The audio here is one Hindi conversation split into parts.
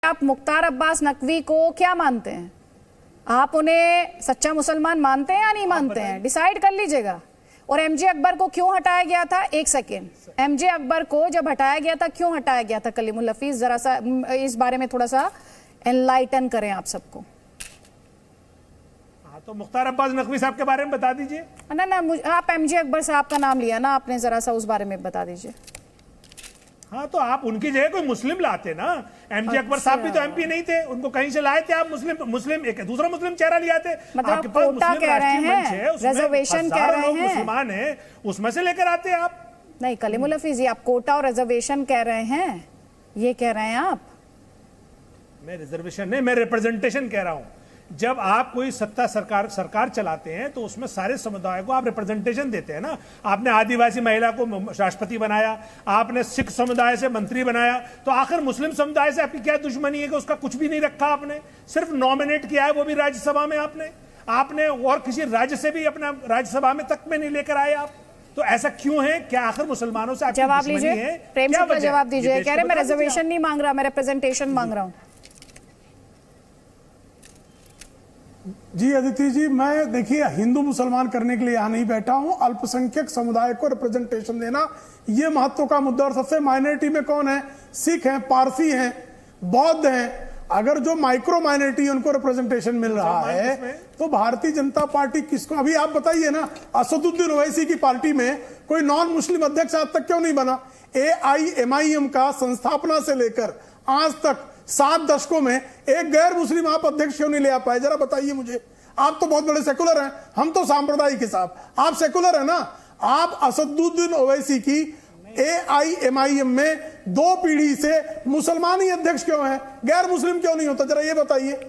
आप मुख्तार अब्बास नकवी को क्या मानते हैं? आप उन्हें सच्चा मुसलमान मानते हैं या नहीं मानते हैं? डिसाइड कर लीजिएगा। और एमजे अकबर को क्यों हटाया गया था? एक सेकेंड, एमजे अकबर को जब हटाया गया था, क्यों हटाया गया था? कलीमुल हफीज, जरा सा इस बारे में थोड़ा सा एनलाइटन करें आप सबको। तो मुख्तार अब्बास नकवी साहब के बारे में बता दीजिए। ना, आप एमजे अकबर साहब का नाम लिया ना आपने, जरा सा उस बारे में बता दीजिए। हाँ, तो आप उनकी जगह कोई मुस्लिम लाते ना। एमजे अकबर साहब भी तो एमपी नहीं थे, उनको कहीं से लाए थे आप। मुस्लिम एक दूसरा मुस्लिम चेहरा ले आते। मतलब आपके पास कोटा कह रहे हैं, रिजर्वेशन कह रहे हैं, मुसलमान है, उसमें से लेकर आते आप। नहीं कलीमुल हफीज, आप कोटा और रिजर्वेशन कह रहे हैं, ये कह रहे हैं आप? मैं रिजर्वेशन नहीं, मैं रिप्रेजेंटेशन कह रहा हूं। जब आप कोई सत्ता सरकार चलाते हैं तो उसमें सारे समुदाय को आप रिप्रेजेंटेशन देते हैं ना। आपने आदिवासी महिला को राष्ट्रपति बनाया, आपने सिख समुदाय से मंत्री बनाया, तो आखिर मुस्लिम समुदाय से आपकी क्या दुश्मनी है कि उसका कुछ भी नहीं रखा आपने? सिर्फ नॉमिनेट किया है, वो भी राज्यसभा में आपने और किसी राज्य से भी अपना राज्यसभा में तक में नहीं लेकर आए आप। तो ऐसा क्यों है? क्या आखिर मुसलमानों से आपकी जवाब दुश्मनी लीजिए, है? प्रेम से जवाब दीजिए। कह रहे मैं रिजर्वेशन नहीं मांग रहा, मैं रिप्रेजेंटेशन मांग रहा हूं। जी अदिति जी, मैं देखिए हिंदू मुसलमान करने के लिए यहां नहीं बैठा हूं। अल्पसंख्यक समुदाय को रिप्रेजेंटेशन देना ये महत्व का मुद्दा। और सबसे माइनॉरिटी में कौन है? सिख हैं, पारसी हैं, बौद्ध हैं। अगर जो माइक्रो माइनॉरिटी उनको रिप्रेजेंटेशन मिल रहा है तो भारतीय जनता पार्टी किसको? अभी आप बताइए ना, असदुद्दीन ओवैसी की पार्टी में कोई नॉन मुस्लिम अध्यक्ष आज तक क्यों नहीं बना? AIMIM का संस्थापना से लेकर आज तक 7 दशकों में एक गैर मुस्लिम आप अध्यक्ष क्यों नहीं ले आ पाए? जरा बताइए मुझे। आप तो बहुत बड़े सेकुलर हैं, हम तो सांप्रदायिक साहब। आप सेकुलर है ना। आप असदुद्दीन ओवैसी की AIMIM में 2 पीढ़ी से मुसलमान ही अध्यक्ष क्यों है? गैर मुस्लिम क्यों नहीं होता? जरा ये बताइए।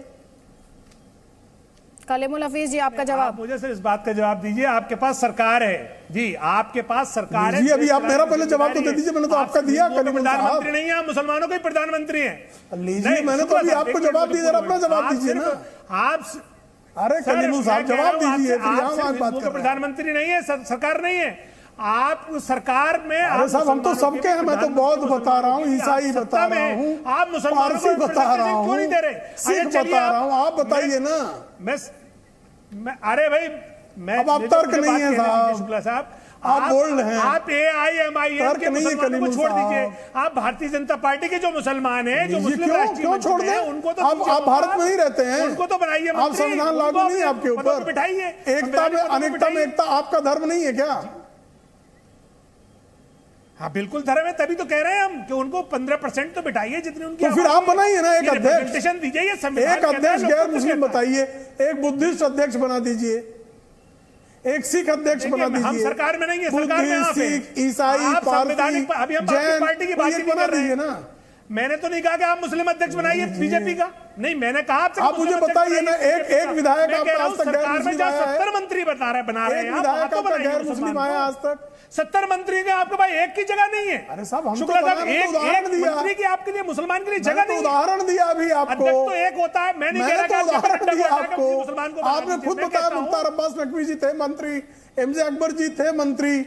कलीमुल हफीज जी, आपका जवाब। मुझे सिर्फ इस बात का जवाब दीजिए। आपके पास सरकार है जी, आपके पास सरकार है जी। अभी आप मेरा पहले जवाब तो दे दीजिए, मैंने तो आपका दिया। प्रधानमंत्री नहीं है, आप मुसलमानों के प्रधानमंत्री हैं। लीजिए, मैंने तो अभी आपको जवाब दिया, अपना जवाब दीजिए ना आप। अरे कलीमुल साहब जवाब दीजिए, प्रधानमंत्री नहीं है, सरकार नहीं है आप सरकार में। अरे साहब हम तो सबके हैं, मैं तो बौद्ध बता रहा हूँ, ईसाई बता रहा हूँ, आप मुसलमानों को बता रहा हूँ, क्यों नहीं दे रहे? सिख बता रहा हूँ, आप बताइए ना। मैं अरे भाई, मैं अब आप तर्क नहीं है साहब, शुक्ला साहब, आप बोल रहे हैं। आप AIMIM के मुसलमानों को छोड़ दीजिए। आप भारतीय जनता पार्टी के जो मुसलमान हैं, जो मुस्लिम राष्ट्रीय छोड़ दें? उनको तो आप भारत में ही रहते हैं, उनको तो बनाइए। आप संविधान लागू नहीं है आपके ऊपर? बिठाइए। एकता में अनेकता में एकता आपका धर्म नहीं है क्या? हाँ बिल्कुल धर्म है, तभी तो कह रहे हैं हम कि उनको 15% तो बिठाइए जितने उनकी। तो फिर आप बनाइए ना एक अध्यक्ष, दीजिए। एक अध्यक्ष गैर मुस्लिम बताइए, एक बुद्धिस्ट अध्यक्ष बना दीजिए, एक सिख अध्यक्ष बना दीजिए। हम सरकार में नहीं है, सरकार में आप सिख, ईसाई, पारसी, अभी हम पार्टी की बात बना दीजिए ना। मैंने तो नहीं कहा कि आप मुस्लिम अध्यक्ष बनाइए बीजेपी का। नहीं, मैंने कहा आप मुझे बताइए ना, एक विधायक आपका आज तक गैर मुस्लिम आया है? 70 मंत्री बना रहे हैं, विधायक आपका गैर मुस्लिम आया आज तक? 70 मंत्री का आपके पास एक की जगह नहीं है। अरे साहब हम शुक्ला साहब, एक उदाहरण दिया मंत्री की आपके लिए, मुसलमान के लिए जगह नहीं। उदाहरण दिया अभी आपको। अध्यक्ष तो एक होता है, मैं नहीं कह रहा कि उदाहरण दिया आपको। मुसलमान को आपने खुद बताया मुख्तार अब्बास नकवी जी थे मंत्री, एमजे अकबर जी थे मंत्री,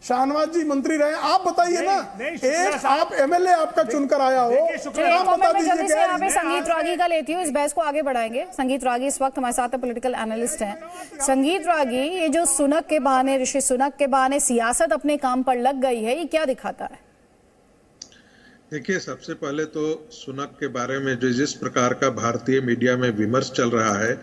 शाहनवाज जी मंत्री रहे। आप बताइए ना, एक आप MLA आपका चुनकर आया हो, आप बता दीजिए। यहाँ पे संगीत रागी का लेती हूँ, इस बहस को आगे बढ़ाएंगे। संगीत रागी इस वक्त हमारे साथ पॉलिटिकल एनालिस्ट हैं। संगीत रागी, ये जो सुनक के बहाने, ऋषि सुनक के बहाने सियासत अपने काम पर लग गई है, ये क्या दिखाता है? देखिए, सबसे पहले तो सुनक के बारे में जो जिस प्रकार का भारतीय मीडिया में विमर्श चल रहा है,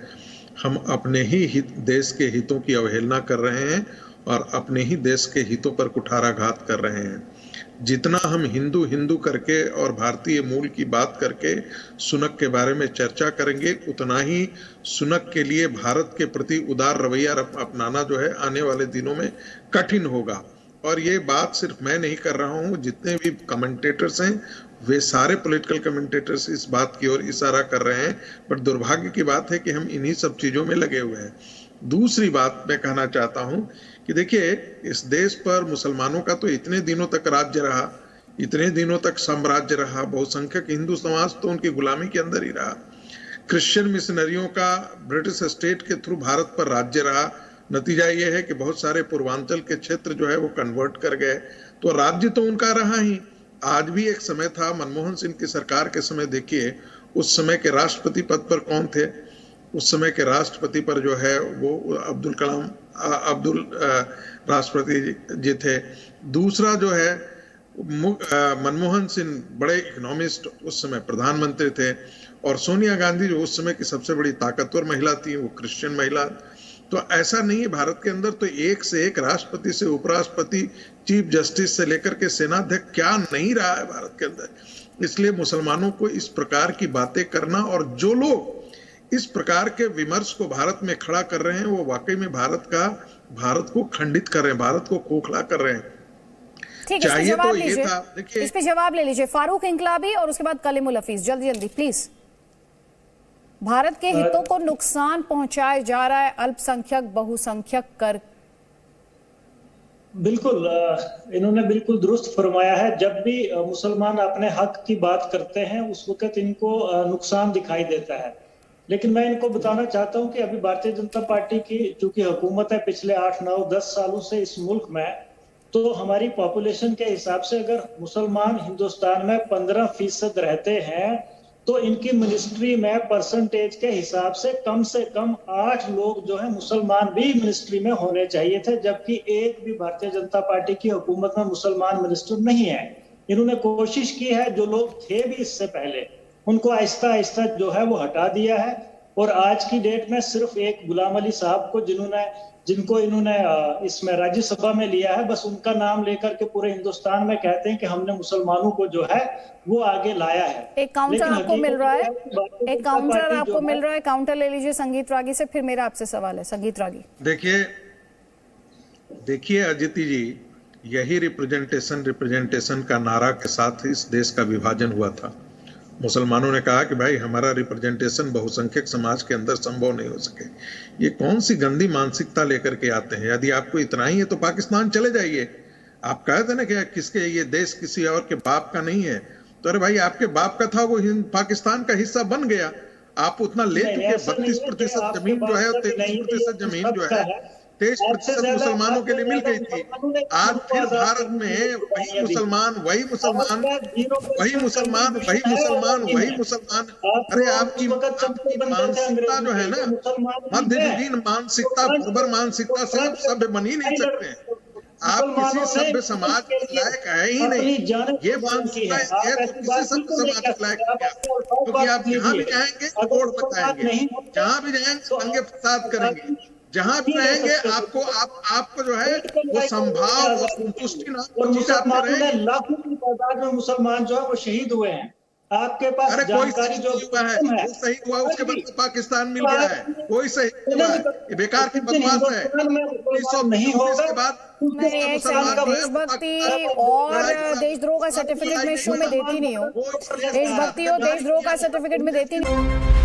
हम अपने ही देश के हितों की अवहेलना कर रहे हैं और अपने ही देश के हितों पर कुठाराघात कर रहे हैं। जितना हम हिंदू हिंदू करके और भारतीय मूल की बात करके सुनक के बारे में चर्चा करेंगे, उतना ही सुनक के लिए भारत के प्रति उदार रवैया अपनाना जो है आने वाले दिनों में कठिन होगा। और ये बात सिर्फ मैं नहीं कर रहा हूँ, जितने भी कमेंटेटर्स हैं वे सारे पॉलिटिकल कमेंटेटर्स इस बात की ओर इशारा कर रहे हैं। बट दुर्भाग्य की बात है कि हम इन्हीं सब चीजों में लगे हुए हैं। दूसरी बात मैं कहना चाहता हूं कि देखिए, इस देश पर मुसलमानों का तो इतने दिनों तक राज्य रहा, इतने दिनों तक साम्राज्य रहा, बहुसंख्यक हिंदू समाज तो उनकी गुलामी के अंदर ही रहा। क्रिश्चियन मिशनरियों का ब्रिटिश स्टेट के थ्रू भारत पर राज्य रहा। नतीजा ये है कि बहुत सारे पूर्वांचल के क्षेत्र जो है वो कन्वर्ट कर गए, तो राज्य तो उनका रहा ही। आज भी एक समय था, मनमोहन सिंह की सरकार के समय देखिए, उस समय के राष्ट्रपति पद पर कौन थे? उस समय के राष्ट्रपति पर जो है वो अब्दुल राष्ट्रपति जी थे। दूसरा जो है मनमोहन सिंह बड़े इकोनॉमिस्ट उस समय प्रधानमंत्री थे, और सोनिया गांधी जो उस समय की सबसे बड़ी ताकतवर महिला थी, वो क्रिश्चियन महिला। तो ऐसा नहीं है, भारत के अंदर तो एक से एक राष्ट्रपति से उपराष्ट्रपति, चीफ जस्टिस से लेकर के सेनाध्यक्ष क्या नहीं रहा है भारत के अंदर। इसलिए मुसलमानों को इस प्रकार की बातें करना, और जो लोग इस प्रकार के विमर्श को भारत में खड़ा कर रहे हैं, वो वाकई में भारत को खंडित कर रहे हैं, भारत को खोखला कर रहे हैं। ठीक है, इस पे जवाब ले लीजिए फारूक इंकलाबी और उसके बाद कलीमुल हफीज, जल्दी जल्दी प्लीज। भारत के हितों को नुकसान पहुंचाया जा रहा है अल्पसंख्यक बहुसंख्यक कर। बिल्कुल, इन्होंने बिल्कुल दुरुस्त फरमाया है। जब भी मुसलमान अपने हक की बात करते हैं उस वक्त इनको नुकसान दिखाई देता है। लेकिन मैं इनको बताना चाहता हूं कि अभी भारतीय जनता पार्टी की चूंकि हुकूमत है पिछले 8, 9, 10 सालों से इस मुल्क में, तो हमारी पॉपुलेशन के हिसाब से अगर मुसलमान हिंदुस्तान में 15% रहते हैं तो इनकी मिनिस्ट्री में परसेंटेज के हिसाब से कम 8 लोग जो है मुसलमान भी मिनिस्ट्री में होने चाहिए थे, जबकि एक भी भारतीय जनता पार्टी की हुकूमत में मुसलमान मिनिस्टर नहीं है। इन्होंने कोशिश की है, जो लोग थे भी इससे पहले उनको आहिस्ता आहिस्ता जो है वो हटा दिया है, और आज की डेट में सिर्फ एक गुलाम अली साहब को जिनको इन्होंने इसमें राज्यसभा में लिया है, बस उनका नाम लेकर के पूरे हिंदुस्तान में कहते हैं कि हमने मुसलमानों को जो है वो आगे लाया है। एक काउंटर आपको मिल रहा है, काउंटर ले लीजिए संगीत रागी से, फिर मेरा आपसे सवाल है संगीत रागी। देखिए अजिति जी, यही रिप्रेजेंटेशन का नारा के साथ इस देश का विभाजन हुआ था। मुसलमानों ने कहा कि भाई हमारा रिप्रेजेंटेशन बहुसंख्यक समाज के अंदर संभव नहीं हो सके। ये कौन सी गंदी मानसिकता लेकर के आते हैं? यदि आपको इतना ही है तो पाकिस्तान चले जाइए। आप कहते ना कि किसके ये देश किसी और के बाप का नहीं है, तो अरे भाई आपके बाप का था, वो पाकिस्तान का हिस्सा बन गया। आप उतना ले चुके, 32% जमीन जो है, 33% जमीन जो है 23% मुसलमानों के लिए मिल गई थी। आज फिर भारत में वही मुसलमान। अरे आपकी मानसिकता जो है ना, मध्ययुगीन मानसिकता, बर्बर मानसिकता से आप सभ्य बन ही नहीं सकते। आप किसी सभ्य समाज के लायक है ही नहीं। ये मानसिकता किसी सभ्य समाज के लायक नहीं, क्योंकि आप जहाँ भी जाएंगे वोट बताएंगे, जहाँ भी जाएंगे दंगे फसाद करेंगे, जहां भी रहेंगे आपको जो है वो संभाव और संतुष्टि ना रहेगी। लाखों की तादाद में मुसलमान जो है वो शहीद हुए हैं। आपके पास अरे कोई शहीद हुआ है, वो शहीद हुआ उसके बाद पाकिस्तान मिल गया है, कोई शहीद हुआ है, ये बेकार की बकवास है। 1919 के बाद देशभक्ति और देशद्रोह का सर्टिफिकेट में इशू में देती नहीं हो, देशभक्ति और देशद्रोह का सर्टिफिकेट में देती नहीं।